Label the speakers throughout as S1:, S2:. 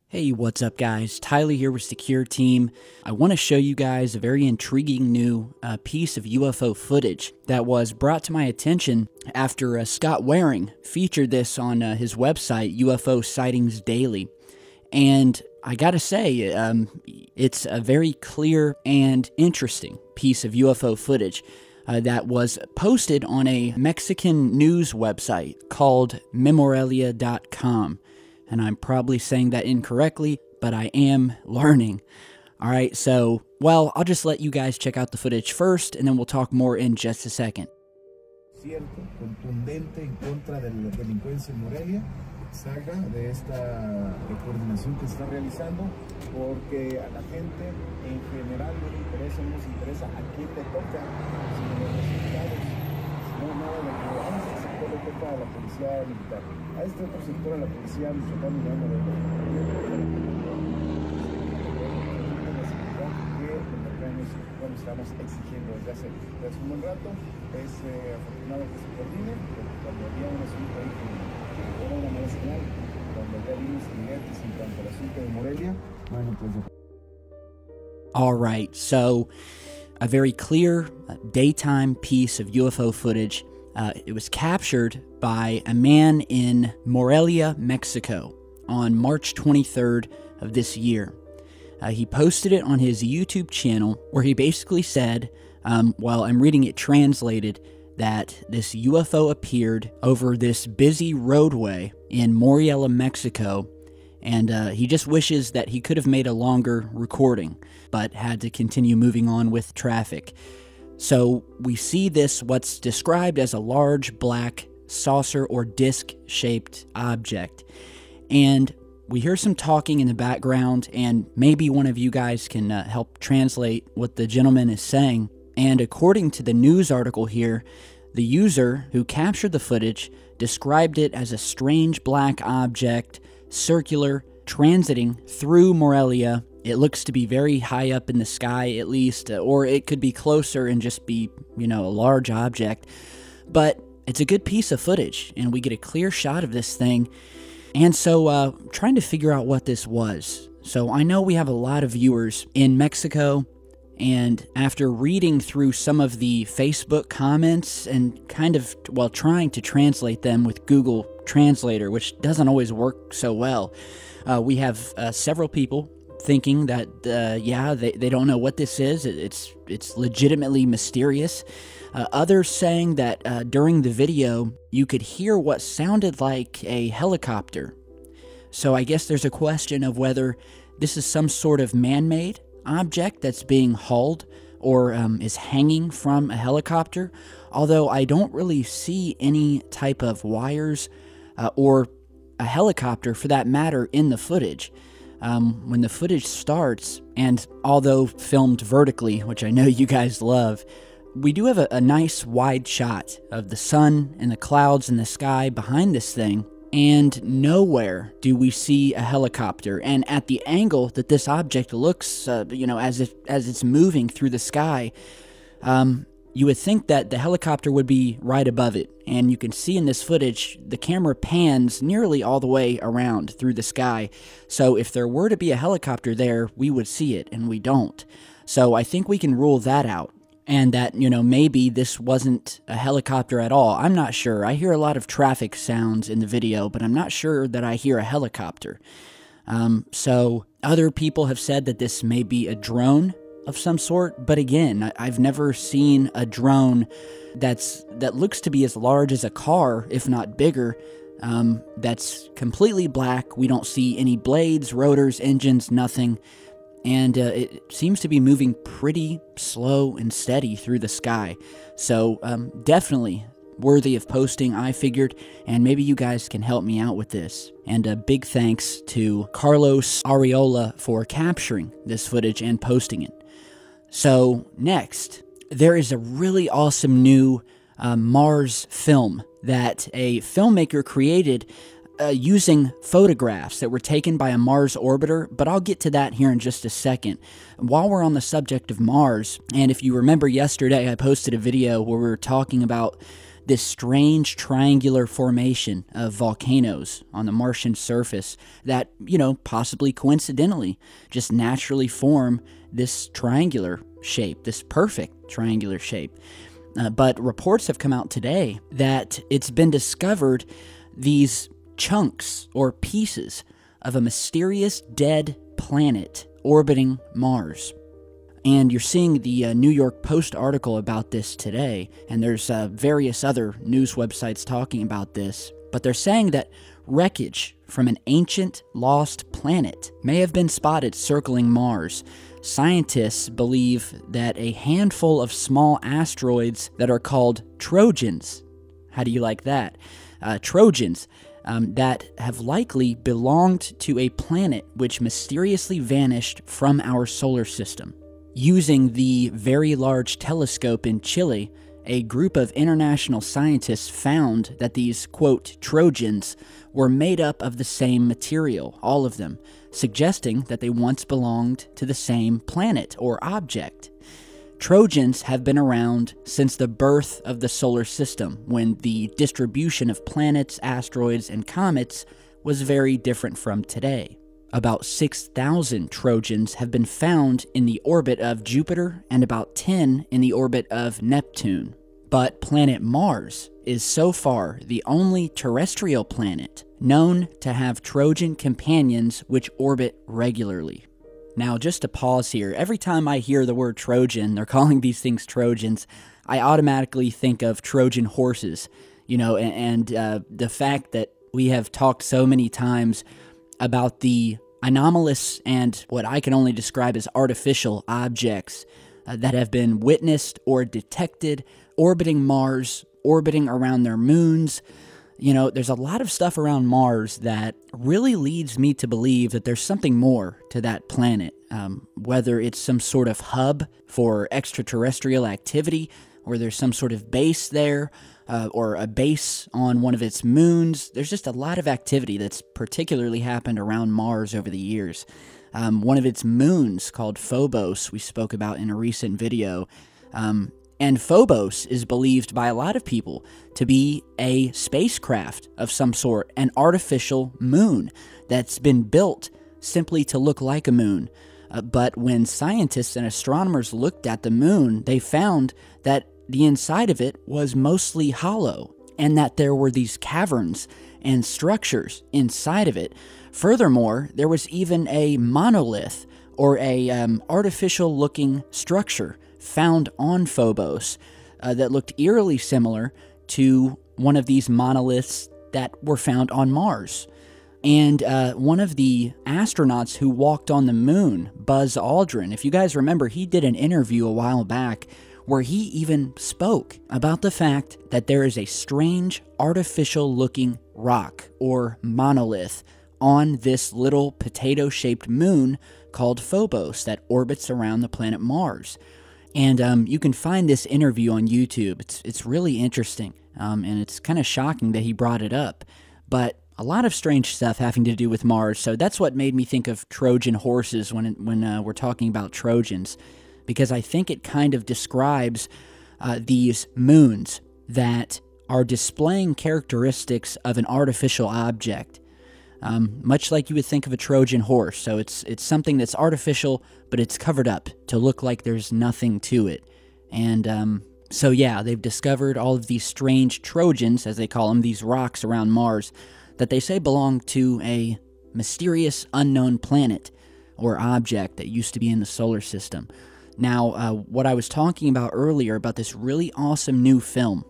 S1: Hey, what's up guys? Tyler here with Secure Team. I want to show you guys a very intriguing new piece of UFO footage that was brought to my attention after Scott Waring featured this on his website, UFO Sightings Daily. And I gotta say, it's a very clear and interesting piece of UFO footage that was posted on a Mexican news website called Memorelia.com. And I'm probably saying that incorrectly, but I am learning. Alright, so, well, I'll just let you guys check out the footage first, and then we'll talk more in just a second.
S2: Cierto, contundente en contra de la delincuencia en Morelia, salga de esta coordinación que se está realizando, porque a la gente en general no le interesa, no nos interesa a quién le toca, sino los resultados, sino nada de que a este sector le toca a la policía militar, a este otro sector a la policía municipal y no de que estamos exigiendo desde hace un buen rato. Es afortunado que se coordine, porque cuando había un asunto ahí que era una mala señal, cuando había unos clientes en cuanto al asunto de Morelia, bueno, pues...
S1: Alright, so a very clear daytime piece of UFO footage. It was captured by a man in Morelia, Mexico on March 23rd of this year. He posted it on his YouTube channel where he basically said, well, I'm reading it translated, that this UFO appeared over this busy roadway in Morelia, Mexico, and he just wishes that he could have made a longer recording, but had to continue moving on with traffic. So we see this, what's described as a large black saucer or disc-shaped object, and we hear some talking in the background, and maybe one of you guys can help translate what the gentleman is saying. And according to the news article here, the user who captured the footage described it as a strange black object, circular, transiting through Morelia. It looks to be very high up in the sky, at least, or it could be closer and just be, you know, a large object. But it's a good piece of footage, and we get a clear shot of this thing. And so, trying to figure out what this was. So I know we have a lot of viewers in Mexico, and after reading through some of the Facebook comments and kind of, well, trying to translate them with Google Translator, which doesn't always work so well, we have several people thinking that, yeah, they don't know what this is. It's legitimately mysterious. Others saying that during the video, you could hear what sounded like a helicopter. So I guess there's a question of whether this is some sort of man-made object that's being hauled or is hanging from a helicopter, although I don't really see any type of wires or a helicopter, for that matter, in the footage. When the footage starts, and although filmed vertically, which I know you guys love, we do have a nice wide shot of the sun and the clouds in the sky behind this thing, and nowhere do we see a helicopter. And at the angle that this object looks, you know, as it's moving through the sky, you would think that the helicopter would be right above it. And you can see in this footage, the camera pans nearly all the way around through the sky. So if there were to be a helicopter there, we would see it, and we don't. So I think we can rule that out. And that, you know, maybe this wasn't a helicopter at all. I'm not sure. I hear a lot of traffic sounds in the video, but I'm not sure that I hear a helicopter. So other people have said that this may be a drone of some sort, but again, I've never seen a drone that looks to be as large as a car, if not bigger, that's completely black. We don't see any blades, rotors, engines, nothing. And it seems to be moving pretty slow and steady through the sky. So definitely worthy of posting, I figured, and maybe you guys can help me out with this. And a big thanks to Carlos Ariola for capturing this footage and posting it. So next, there is a really awesome new Mars film that a filmmaker created using photographs that were taken by a Mars orbiter, but I'll get to that here in just a second. While we're on the subject of Mars, and if you remember yesterday, I posted a video where we were talking about this strange triangular formation of volcanoes on the Martian surface that, possibly coincidentally just naturally form this triangular shape, this perfect triangular shape. But reports have come out today that it's been discovered these chunks or pieces of a mysterious dead planet orbiting Mars. And you're seeing the New York Post article about this today, and there's various other news websites talking about this, but they're saying that wreckage from an ancient lost planet may have been spotted circling Mars. Scientists believe that a handful of small asteroids that are called Trojans, how do you like that? Trojans, that have likely belonged to a planet which mysteriously vanished from our solar system. Using the Very Large Telescope in Chile, a group of international scientists found that these, quote, Trojans were made up of the same material, all of them, suggesting that they once belonged to the same planet or object. Trojans have been around since the birth of the solar system, when the distribution of planets, asteroids, and comets was very different from today. About 6,000 Trojans have been found in the orbit of Jupiter and about 10 in the orbit of Neptune. But planet Mars is so far the only terrestrial planet known to have Trojan companions which orbit regularly. Now, just to pause here, every time I hear the word Trojan, they're calling these things Trojans, I automatically think of Trojan horses, and the fact that we have talked so many times about the anomalous and what I can only describe as artificial objects that have been witnessed or detected orbiting Mars, orbiting around their moons. There's a lot of stuff around Mars that really leads me to believe that there's something more to that planet, whether it's some sort of hub for extraterrestrial activity, or there's some sort of base there, or a base on one of its moons. There's just a lot of activity that's particularly happened around Mars over the years. One of its moons, called Phobos, we spoke about in a recent video, and Phobos is believed by a lot of people to be a spacecraft of some sort, an artificial moon that's been built simply to look like a moon. But when scientists and astronomers looked at the moon, they found that the inside of it was mostly hollow, and that there were these caverns and structures inside of it. Furthermore, there was even a monolith, or a artificial-looking structure found on Phobos that looked eerily similar to one of these monoliths that were found on Mars. And one of the astronauts who walked on the moon, Buzz Aldrin, if you guys remember, he did an interview a while back where he even spoke about the fact that there is a strange artificial-looking rock or monolith on this little potato-shaped moon called Phobos that orbits around the planet Mars. And you can find this interview on YouTube. It's really interesting, and it's kind of shocking that he brought it up. But a lot of strange stuff having to do with Mars, so that's what made me think of Trojan horses when we're talking about Trojans, because I think it kind of describes these moons that are displaying characteristics of an artificial object, much like you would think of a Trojan horse. So it's something that's artificial, but it's covered up to look like there's nothing to it. And so yeah, they've discovered all of these strange Trojans, as they call them, these rocks around Mars, that they say belong to a mysterious unknown planet or object that used to be in the solar system. Now, what I was talking about earlier about this really awesome new film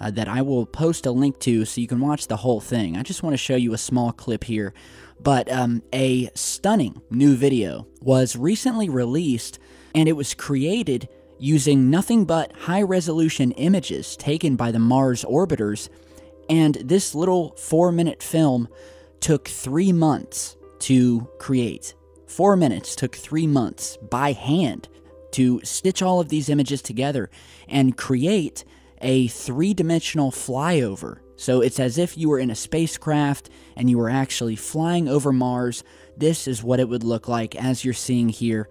S1: that I will post a link to so you can watch the whole thing. I just want to show you a small clip here. But a stunning new video was recently released, and it was created using nothing but high-resolution images taken by the Mars orbiters, and this little 4-minute film took 3 months to create. 4 minutes took 3 months by hand to stitch all of these images together and create a 3-dimensional flyover. So it's as if you were in a spacecraft and you were actually flying over Mars. This is what it would look like as you're seeing here.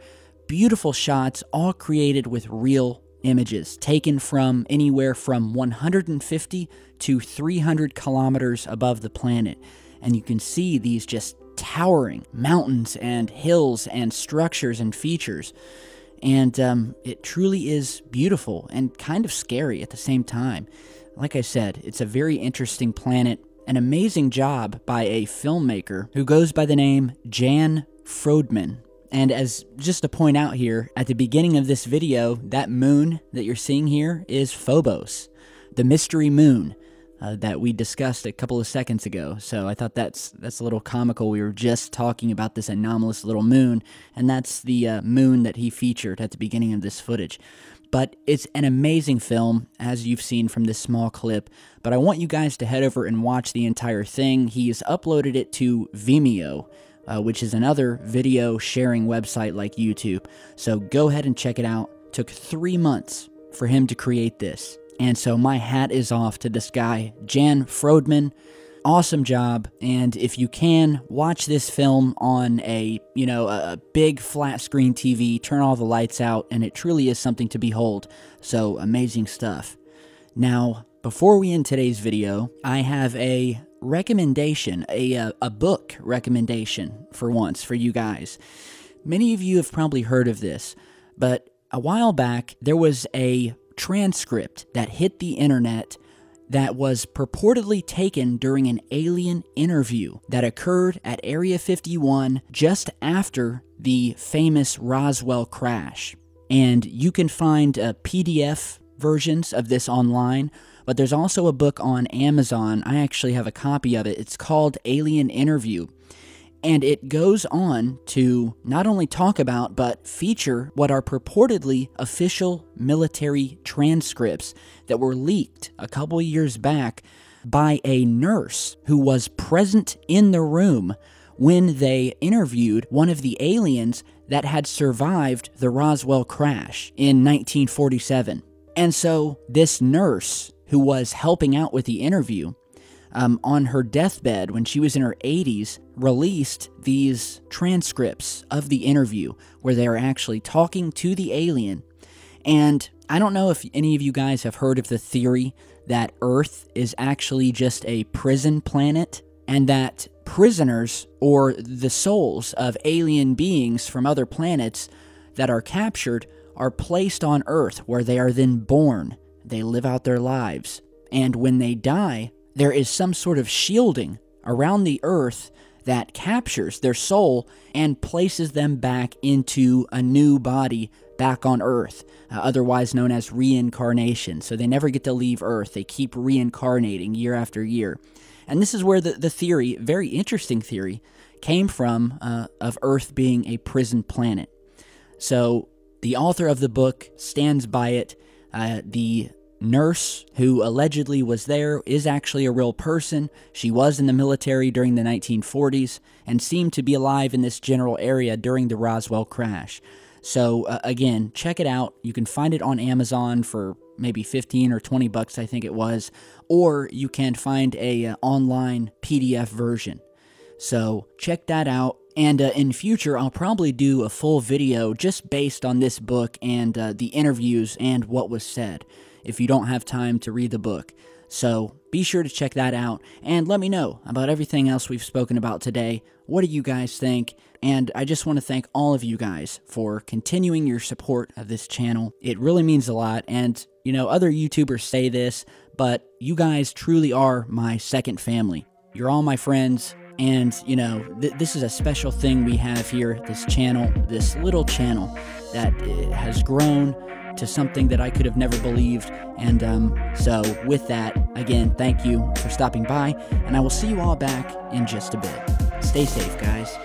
S1: Beautiful shots, all created with real images, taken from anywhere from 150 to 300 kilometers above the planet. And you can see these just towering mountains and hills and structures and features. And it truly is beautiful and kind of scary at the same time. Like I said, it's a very interesting planet. An amazing job by a filmmaker who goes by the name Jan Frodman. And as just to point out here, at the beginning of this video, that moon that you're seeing here is Phobos, the mystery moon that we discussed a couple of seconds ago. So I thought that's a little comical. We were just talking about this anomalous little moon, and that's the moon that he featured at the beginning of this footage. But it's an amazing film, as you've seen from this small clip. But I want you guys to head over and watch the entire thing. He's uploaded it to Vimeo, which is another video sharing website like YouTube. So go ahead and check it out. Took 3 months for him to create this. And so my hat is off to this guy, Jan Frodman. Awesome job. And if you can, watch this film on a big flat screen TV, turn all the lights out, and it truly is something to behold. So amazing stuff. Now, before we end today's video, I have a recommendation, a book recommendation for once for you guys. Many of you have probably heard of this, but a while back there was a transcript that hit the internet that was purportedly taken during an alien interview that occurred at Area 51 just after the famous Roswell crash. And you can find PDF versions of this online, but there's also a book on Amazon. I actually have a copy of it. It's called Alien Interview. And it goes on to not only talk about, but feature what are purportedly official military transcripts that were leaked a couple years back by a nurse who was present in the room when they interviewed one of the aliens that had survived the Roswell crash in 1947. And so this nurse who was helping out with the interview, on her deathbed when she was in her 80s, released these transcripts of the interview where they are actually talking to the alien. And I don't know if any of you guys have heard of the theory that Earth is actually just a prison planet, and that prisoners, or the souls of alien beings from other planets that are captured, are placed on Earth, where they are then born. They live out their lives, and when they die, there is some sort of shielding around the Earth that captures their soul and places them back into a new body back on Earth, otherwise known as reincarnation. So they never get to leave Earth. They keep reincarnating year after year. And this is where the theory, very interesting theory, came from, of Earth being a prison planet. So the author of the book stands by it. The nurse who allegedly was there is actually a real person. She was in the military during the 1940s and seemed to be alive in this general area during the Roswell crash. So again, check it out. You can find it on Amazon for maybe 15 or 20 bucks, I think it was, or you can find a online PDF version. So check that out. And in future, I'll probably do a full video just based on this book and the interviews and what was said, if you don't have time to read the book. So be sure to check that out and let me know about everything else we've spoken about today. What do you guys think? And I just want to thank all of you guys for continuing your support of this channel. It really means a lot. And, you know, other YouTubers say this, but you guys truly are my second family. You're all my friends. And, you know, this is a special thing we have here, this channel, this little channel that has grown to something that I could have never believed. And so with that, again, thank you for stopping by, and I will see you all back in just a bit. Stay safe, guys.